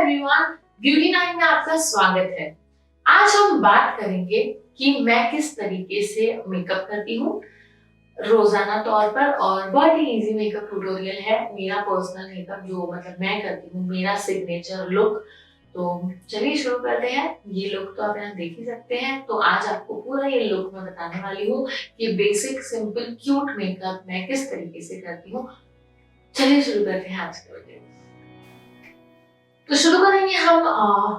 Everyone, beauty nine में आपका स्वागत है। आज हम बात करेंगे कि मैं किस तरीके से मेकअप करती हूँ रोजाना तौर पर, और बहुत ही इजी मेकअप ट्यूटोरियल है मेरा पर्सनल मेकअप जो मैं करती हूँ, मेरा सिग्नेचर लुक। तो चलिए शुरू करते हैं। ये लुक तो आप यहाँ देख ही सकते हैं। तो आज आपको पूरा ये लुक मैं बताने वाली हूँ कि बेसिक सिंपल क्यूट मेकअप मैं किस तरीके से करती हूँ। चलिए शुरू करते हैं आज का वीडियो। तो शुरू करेंगे हम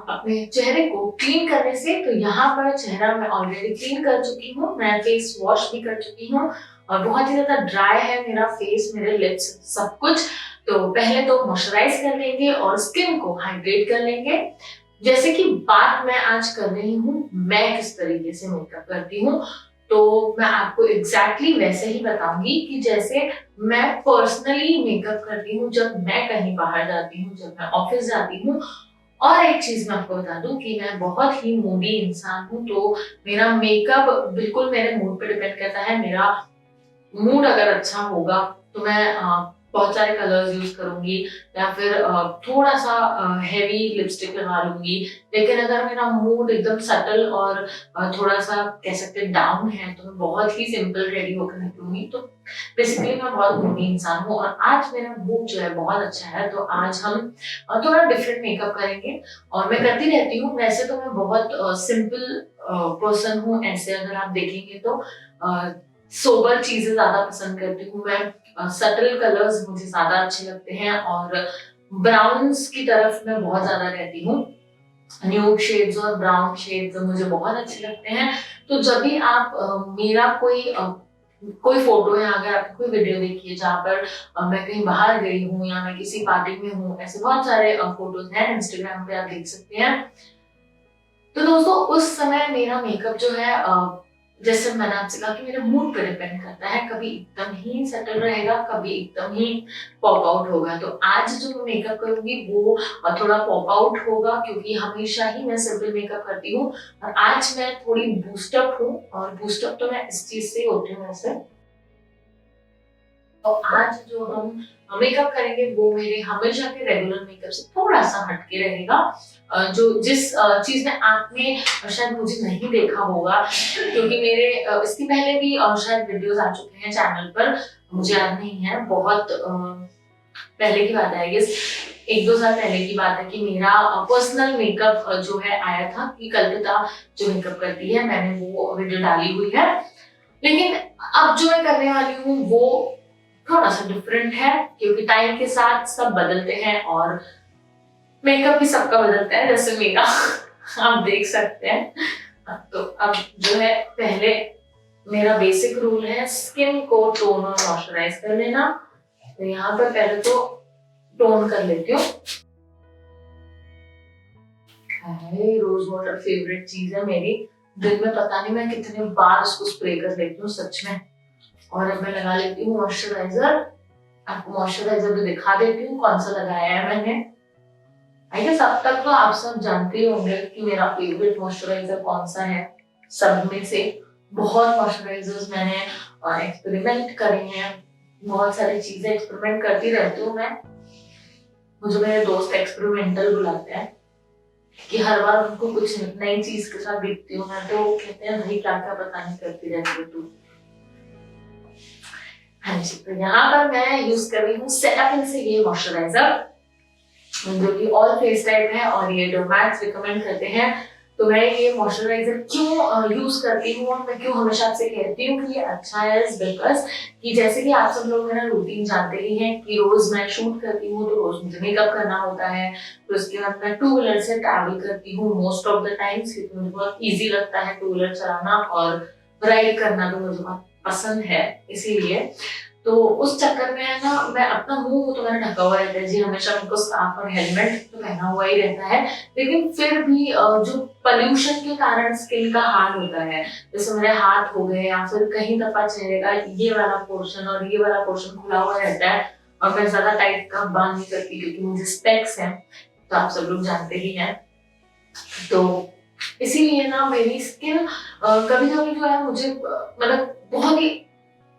अपने चेहरे को क्लीन करने से। तो यहाँ पर चेहरा मैं ऑलरेडी क्लीन कर चुकी हूँ, मैं फेस वॉश भी कर चुकी हूँ और बहुत ही ज्यादा ड्राई है मेरा फेस, मेरे लिप्स सब कुछ। तो पहले तो मॉइस्चराइज कर लेंगे और स्किन को हाइड्रेट कर लेंगे। जैसे कि बात मैं आज कर रही हूँ मैं किस तरीके से मेकअप करती हूँ, तो मैं आपको एग्जैक्टली वैसे ही बताऊंगी कि जैसे मैं पर्सनली मेकअप करती हूँ जब मैं कहीं बाहर जाती हूँ, जब मैं ऑफिस जाती हूँ। और एक चीज मैं आपको बता दूं कि मैं बहुत ही मूडी इंसान हूँ, तो मेरा मेकअप बिल्कुल मेरे मूड पे डिपेंड करता है। मेरा मूड अगर अच्छा होगा तो मैं बहुत सारे कलर्स यूज करूंगी या फिर थोड़ा सा हैवी लिपस्टिक लगा लूंगी। लेकिन अगर मेरा मूड एकदम सटल और थोड़ा सा कह सकते हैं डाउन है तो मैं बहुत ही सिंपल रेडी होकर निकलूंगी। तो बेसिकली मैं बहुत मूडी इंसान हूँ और आज मेरा मूड जो है बहुत अच्छा है। तो आज हम थोड़ा डिफरेंट मेकअप करेंगे और मैं करती रहती हूँ। वैसे तो मैं बहुत सिंपल पर्सन हूँ, ऐसे अगर आप देखेंगे तो सोबर चीजें ज्यादा पसंद करती हूँ मैं। सटल कलर्स मुझे ज्यादा अच्छे लगते हैं और ब्राउन्स की तरफ मैं बहुत ज्यादा रहती हूँ। न्यूड शेड्स और ब्राउन शेड्स मुझे बहुत अच्छे लगते हैं। तो जब भी आप मेरा कोई फोटो या अगर आपने कोई वीडियो देखी है जहाँ पर मैं कहीं बाहर गई हूँ या मैं किसी पार्टी में हूँ, ऐसे बहुत सारे फोटोज हैं इंस्टाग्राम पे, आप देख सकते हैं। तो दोस्तों उस समय मेरा मेकअप जो है जैसे मैंने आपसे कहा कि मेरे मूड पर डिपेंड करता है, कभी एकदम ही सेटल रहेगा, कभी एकदम ही पॉप आउट होगा। तो आज जो मैं मेकअप करूंगी वो थोड़ा पॉप आउट होगा क्योंकि हमेशा ही मैं सिंपल मेकअप करती हूँ और आज मैं थोड़ी बूस्टअप हूँ। और बूस्टअप तो मैं इस चीज से होती हूँ वैसे। और आज जो हम मेकअप करेंगे वो मेरे हमेशा के रेगुलर मेकअप से थोड़ा सा हटके रहेगा। जो जिस चीज में आपने शायद मुझे नहीं देखा होगा, क्योंकि मेरे इसके पहले भी शायद वीडियोस आ चुके हैं चैनल पर, मुझे याद नहीं है, बहुत पहले की बात है, आई गेस 1-2 साल पहले की बात है कि मेरा पर्सनल मेकअप जो है आया था कि कल्पिता जो मेकअप करती है, मैंने वो वीडियो डाली हुई है। लेकिन अब जो मैं करने वाली हूँ वो थोड़ा सा डिफरेंट है क्योंकि टाइम के साथ सब बदलते हैं और मेकअप भी सबका बदलता है, जैसे मेरा आप देख सकते हैं। तो अब जो है पहले मेरा बेसिक रूल है स्किन को टोन और मॉइस्चराइज कर लेना। तो यहाँ पर पहले तो टोन कर लेती हूँ। रोज वाटर फेवरेट चीज है मेरी, दिन में पता नहीं मैं कितने बार उसको स्प्रे कर लेती हूँ सच में। और अब मैं लगा लेती हूँ मॉइस्चराइजर। आपको मॉइस्चराइजर भी दिखा देती हूँ कौन सा लगाया है मैंने। आई गेस अब तक तो आप सब जानते ही होंगे कि मेरा फेवरेट मॉइस्चराइजर कौन सा है। सब में से बहुत मॉइस्चराइजर्स मैंने एक्सपेरिमेंट करे हैं, बहुत सारी चीजें एक्सपेरिमेंट करती रहती हूँ मैं। मुझे मेरे दोस्त एक्सपेरिमेंटल बुलाते हैं कि हर बार उनको कुछ नई चीज के साथ देखती हूँ मैं, तो वो कहते हैं भाई क्या क्या पता नहीं करती रहती है तू। हाँ जी, तो यहाँ पर मैं यूज कर रही हूँ सेटाफिल से ये मॉइस्चराइजर जो कि ऑल फेस टाइप है और ये डर्मैट्स रिकमेंड करते हैं। तो मैं ये मॉइस्चराइजर क्यों यूज करती हूँ और मैं क्यों हमेशा आपसे कहती हूँ कि ये अच्छा है, बिकॉज कि जैसे कि आप सब लोग मेरा रूटीन जानते ही हैं कि रोज मैं शूट करती हूँ तो रोज मुझे मेकअप करना होता है। तो उसके बाद मैं 2 व्हीलर से ट्रैवल करती हूँ मोस्ट ऑफ द टाइम्स क्योंकि मुझे बहुत ईजी लगता है 2 व्हीलर चलाना और राइड करना तो मुझे बहुत पसंद है इसीलिए। तो उस चक्कर में है ना, मैं अपना मुंह तो मैंने ढका हुआ रहता है जी, हमेशा उनको स्कार्फ और हेलमेट तो पहना हुआ ही रहता है। लेकिन फिर भी जो पॉल्यूशन के कारण स्किन का हार्ड होता है, जैसे मेरे हाथ हो गए या फिर कहीं दफा चेहरे का ये वाला पोर्शन और ये वाला पोर्शन खुला हुआ रहता है और मैं ज्यादा टाइट का बांध नहीं करती क्योंकि मुझे स्पेक्स है, तो आप सब लोग जानते ही हैं। तो इसीलिए ना मेरी स्किन कभी कभी जो है मुझे बहुत ही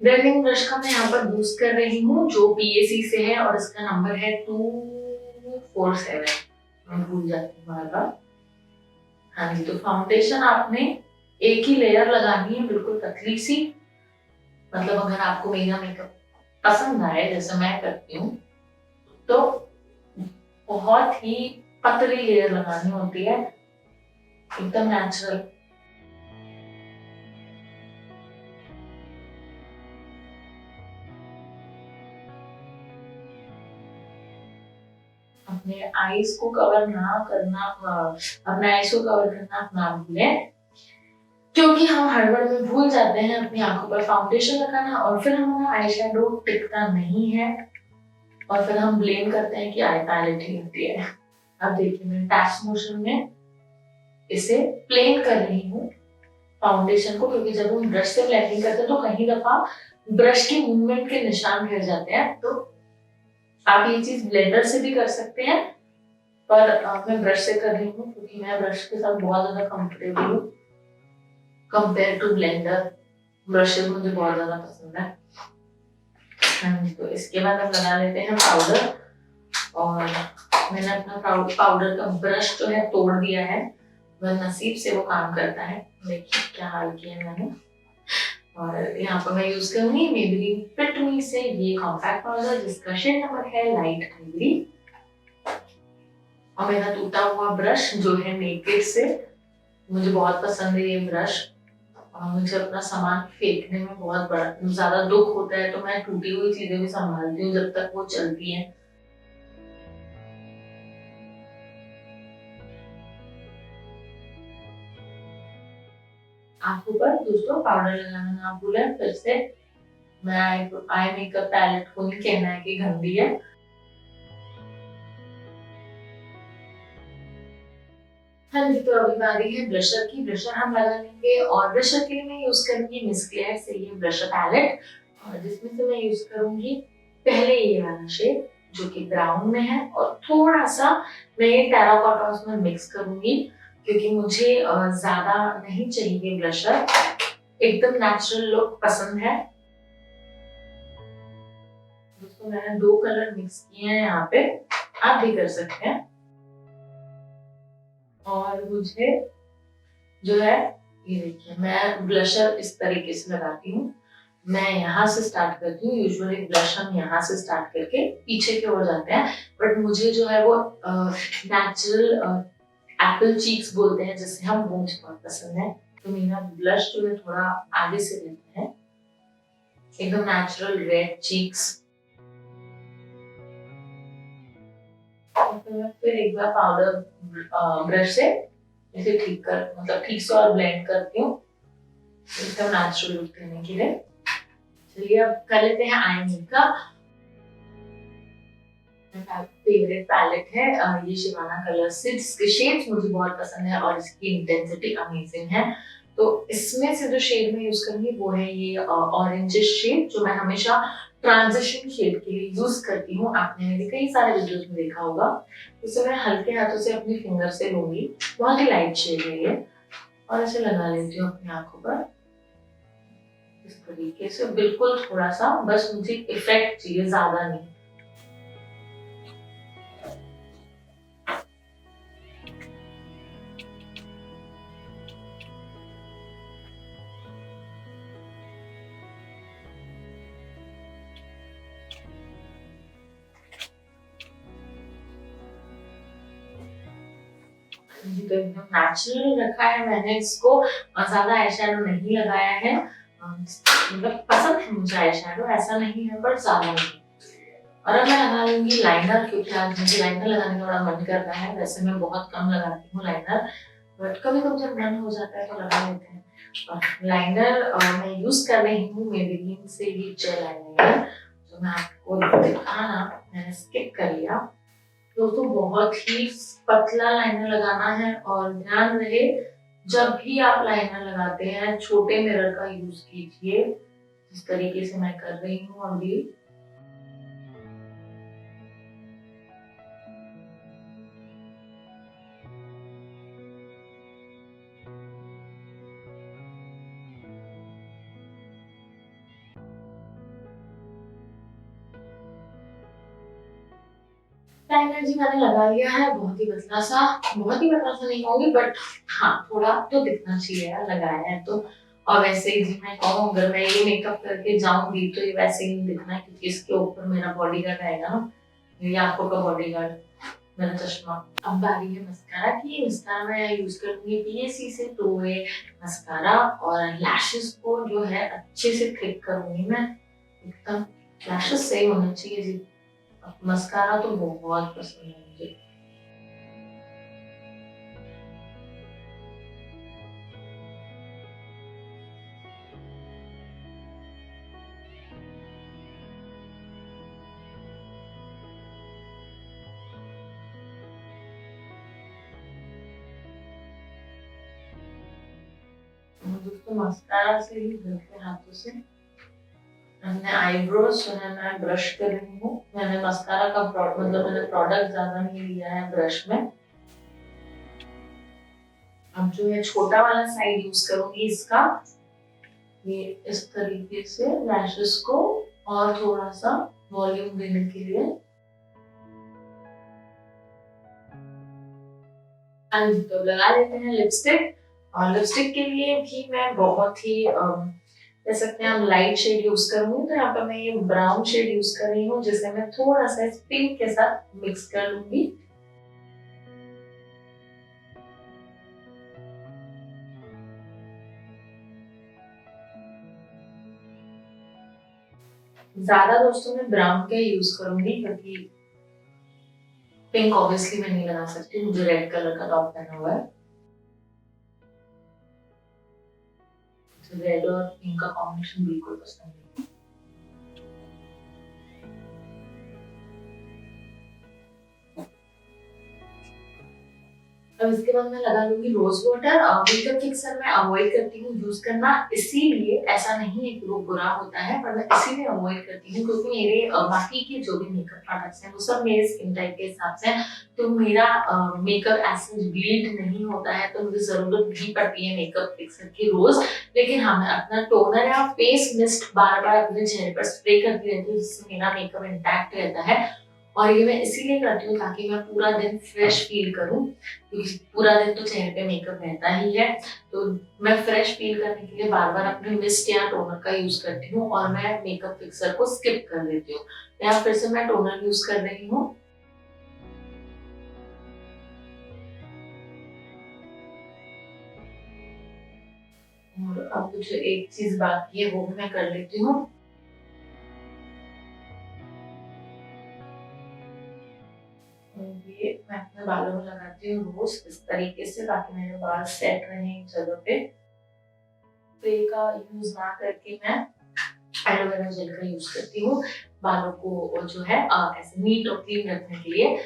ब्लेंडिंग ब्रश का मैं यहाँ पर यूज कर रही हूँ जो PAC से है और इसका नंबर है 247। मैं भूल जाती हूँ बार बार। हाँ जी, तो फाउंडेशन आपने एक ही लेयर लगानी है, बिल्कुल पतली सी। मतलब अगर आपको मेरा मेकअप पसंद आए जैसे मैं करती हूँ तो बहुत ही पतली लेयर लगानी होती है, एकदम नेचुरल। अपने आईज को कवर ना करना, अपने आईज को कवर करना अपना भूलें, क्योंकि हम हड़बड़ में भूल जाते हैं अपनी आंखों पर फाउंडेशन लगाना और फिर हमारा आई शेडो टिकता नहीं है और फिर हम ब्लेम करते हैं कि आई पैलेट ही होती है। अब देखिए मैं टैप मोशन में इसे प्लेन कर रही हूँ फाउंडेशन को, क्योंकि जब हम ब्रश से ब्लेंडिंग करते हैं तो कहीं दफा ब्रश के मूवमेंट के निशान रह जाते हैं। तो आप ये चीज ब्लेंडर से भी कर सकते हैं, पर मैं ब्रश से कर रही हूँ क्योंकि मैं ब्रश के साथ बहुत ज्यादा कंफर्टेबल हूँ कंपेयर टू ब्लेंडर। ब्रशेस मुझे बहुत ज्यादा पसंद है। तो इसके बाद हम लगा लेते हैं पाउडर, और मैंने अपना पाउडर का ब्रश जो है तोड़ दिया है, वह नसीब से वो काम करता है। देखिए क्या हाल किया है मैंने। और यहाँ पर मैं यूज करूंगी मेबेलिन फिट मी से ये कॉम्पैक्ट पाउडर जिसका शेड नंबर है लाइट आइवरी। और मेरा टूटा हुआ ब्रश जो है नेकेड से, मुझे बहुत पसंद है ये ब्रश। और मुझे अपना सामान फेंकने में बहुत बड़ा ज्यादा दुख होता है, तो मैं टूटी हुई चीजें भी संभालती हूँ जब तक वो चलती हैं। आंखों पर दोस्तों पाउडर लगाना ना भूलें। फिर से मैं आई मेकअप पैलेट को नहीं कहना है कि गंदी है। हाँ जी, तो अभी बारी है ब्लशर की। ब्लशर हम लगा लेंगे और ब्लशर के लिए मैं यूज करूंगी मिस क्लेयर से ये ब्लशर पैलेट, और जिसमें से मैं यूज करूंगी पहले ये वाला शेड जो कि ब्राउन में है, और थोड़ा सा मैं ये टेराकोटा उसमें मिक्स करूंगी क्योंकि मुझे ज्यादा नहीं चाहिए ब्लशर, एकदम नेचुरल लुक पसंद है। दोस्तों मैंने 2 कलर मिक्स किए हैं यहाँ पे, आप भी कर सकते हैं। और मुझे जो है ये देखिए मैं ब्लशर इस तरीके से लगाती हूँ। मैं यहाँ से स्टार्ट करती हूँ, यूजुअली ब्लश हम यहाँ से स्टार्ट करके पीछे की ओर जाते हैं, बट मुझे जो है वो नेचुरल एप्पल चीक्स बोलते हैं जिसे हम, वो मुझे बहुत पसंद है। तो मेरा ब्लश जो है थोड़ा आगे से रहता है, एकदम नेचुरल रेड चीक्स। तो मैं फिर एक बार पाउडर ब्रश से इसे ठीक से और ब्लेंड करती हूँ एकदम नेचुरल लुक देने के लिए। चलिए अब कर लेते हैं आई मेकअप। फेवरेट पैलेट है ये शिवाना कलर से, जिसके शेड्स मुझे बहुत पसंद है और इसकी इंटेंसिटी अमेजिंग है। तो इसमें से जो शेड मैं यूज करूंगी वो है ये ऑरेंजिश शेड, जो मैं हमेशा ट्रांजिशन शेड के लिए यूज करती हूँ। आपने मेरे कई सारे वीडियोस में देखा होगा। इसे मैं हल्के हाथों से अपनी फिंगर से लूंगी, बहुत ही लाइट शेड है ये, और इसे लगा लेती हूँ अपनी आंखों पर इस तरीके से, बिल्कुल थोड़ा सा, बस मुझे इफेक्ट चाहिए, ज्यादा नहीं। तो एकदम नेचुरल रखा है मैंने इसको, और ज्यादा आई शेडो नहीं लगाया है। मतलब पसंद है मुझे आई शेडो, ऐसा नहीं है, पर ज्यादा नहीं। और अब मैं लगा लूंगी लाइनर, क्योंकि आज मुझे लाइनर लगाने का बड़ा मन कर रहा है। वैसे मैं बहुत कम लगाती हूँ लाइनर, बट कभी कभी जब मन हो जाता है तो लगा लेते हैं। लाइनर मैं यूज कर रही हूँ मेबेलिन से ये जेल लाइनर, तो मैं आपको दिखाना मैंने स्किप कर लिया। दोस्तों बहुत ही पतला लाइनर लगाना है, और ध्यान रहे जब भी आप लाइनर लगाते हैं छोटे मिरर का यूज कीजिए, जिस तरीके से मैं कर रही हूँ अभी। लाइनर जी मैंने लगा लिया है, बहुत ही पतला सा नहीं कहूँगी, बट हाँ थोड़ा तो दिखना चाहिए यार, लगाया है तो। और वैसे ही जी मैं कहूँ, अगर मैं ये मेकअप करके जाऊंगी तो ये वैसे ही नहीं दिखना है, क्योंकि इसके ऊपर मेरा बॉडीगार्ड आएगा ना, ये आंखों का बॉडीगार्ड, मेरा चश्मा। अब बारी है मस्कारा की। मस्कारा मैं यूज करूंगी पीएसी से, तो ये मस्कारा और लैशेस को जो है अच्छे से थिक करूंगी मैं, एकदम लैशेस सही होना चाहिए जी। मस्कारा तो बहुत पसंद है मुझे। दोस्तों मस्कारा से ही हल्के हाथों से मैंने आईब्रोज जो है मैं ब्रश कर रही हूँ। मैंने मस्कारा का मैंने प्रोडक्ट ज्यादा नहीं लिया है ब्रश में। अब जो है छोटा वाला साइड यूज करूंगी इसका, ये इस तरीके से लैशेस को और थोड़ा सा वॉल्यूम देने के लिए। तो लगा लेते हैं लिपस्टिक। और लिपस्टिक के लिए भी मैं बहुत ही कह सकते हैं हम लाइट शेड यूज करूंगी, तो यहाँ पर मैं ये ब्राउन शेड यूज कर रही हूँ, जिसे मैं थोड़ा सा इस पिंक के साथ मिक्स कर लूंगी। ज्यादा दोस्तों मैं ब्राउन का यूज करूंगी, क्योंकि पिंक ऑब्वियसली मैं नहीं लगा सकती, मुझे रेड कलर का टॉप पहना हुआ है, तो रेड और पिंक का कॉम्बिनेशन बिल्कुल पसंद नहीं। अब इसके बाद मैं लगा लूंगी रोज वाटर। मेकअप फिक्सर मैं अवॉइड करती हूँ यूज करना, इसीलिए ऐसा नहीं है कि वो बुरा होता है, पर मैं इसीलिए अवॉइड करती हूँ क्योंकि मेरे बाकी के जो भी मेकअप प्रोडक्ट्स हैं वो सब मेरे स्किन टाइप के हिसाब से हैं, तो मेरा मेकअप ऐसे ब्लीड नहीं होता है, तो मुझे जरूरत नहीं पड़ती है मेकअप फिक्सर की रोज। लेकिन हाँ मैं अपना टोनर या फेस मिस्ट बार बार अपने चेहरे पर स्प्रे करती रहती हूँ, जिससे मेरा मेकअप इंटैक्ट रहता है। और ये मैं इसीलिए करती हूँ ताकि मैं पूरा दिन फ्रेश फील करूँ, क्योंकि पूरा दिन तो चेहरे पे मेकअप रहता ही है, तो मैं फ्रेश फील करने के लिए बार बार अपने मिस्ट या टोनर का यूज करती हूँ, और मैं मेकअप फिक्सर को स्किप कर देती हूँ। यहाँ फिर से मैं टोनर यूज कर रही हूँ। और अब जो एक चीज बाकी है वो भी मैं कर लेती हूँ। ये मैं अपने बालों में लगाती हूँ रोज इस तरीके से, ताकि मेरे बाल सेट रहे एक जगह पे। स्प्रे का यूज ना करके मैं एलोवेरा जेल का यूज करती हूँ बालों को जो है ऐसे नीट और क्लीन रखने के लिए।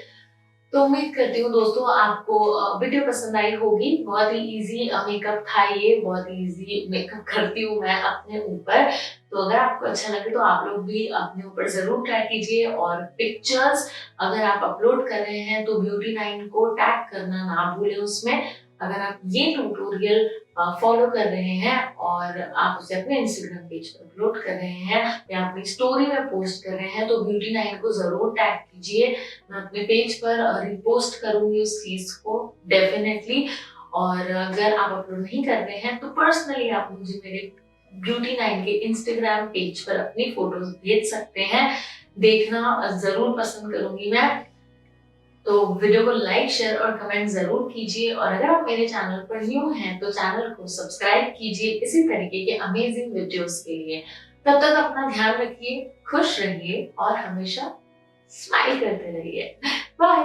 तो उम्मीद करती हूँ दोस्तों आपको वीडियो पसंद आई होगी। बहुत ही इजी मेकअप था ये, बहुत ही इजी मेकअप करती हूँ मैं अपने ऊपर। तो अगर आपको अच्छा लगे तो आप लोग भी अपने ऊपर जरूर ट्राई कीजिए, और पिक्चर्स अगर आप अपलोड कर रहे हैं तो Beauty9 को टैग करना ना भूलें उसमें। अगर आप ये ट्यूटोरियल फॉलो कर रहे हैं और आप उसे अपने इंस्टाग्राम पेज पर अपलोड कर रहे हैं या अपनी स्टोरी में पोस्ट कर रहे हैं, तो Beauty9 को जरूर टैग कीजिए। मैं अपने पेज पर रिपोस्ट करूंगी उस चीज को डेफिनेटली। और अगर आप अपलोड नहीं कर रहे हैं तो पर्सनली आप मुझे मेरे Beauty9 के इंस्टाग्राम पेज पर अपनी फोटोज भेज सकते हैं, देखना जरूर पसंद करूंगी मैं। तो वीडियो को लाइक शेयर और कमेंट जरूर कीजिए, और अगर आप मेरे चैनल पर न्यू हैं तो चैनल को सब्सक्राइब कीजिए इसी तरीके के अमेजिंग वीडियोस के लिए। तब तक अपना ध्यान रखिए, खुश रहिए और हमेशा स्माइल करते रहिए। बाय।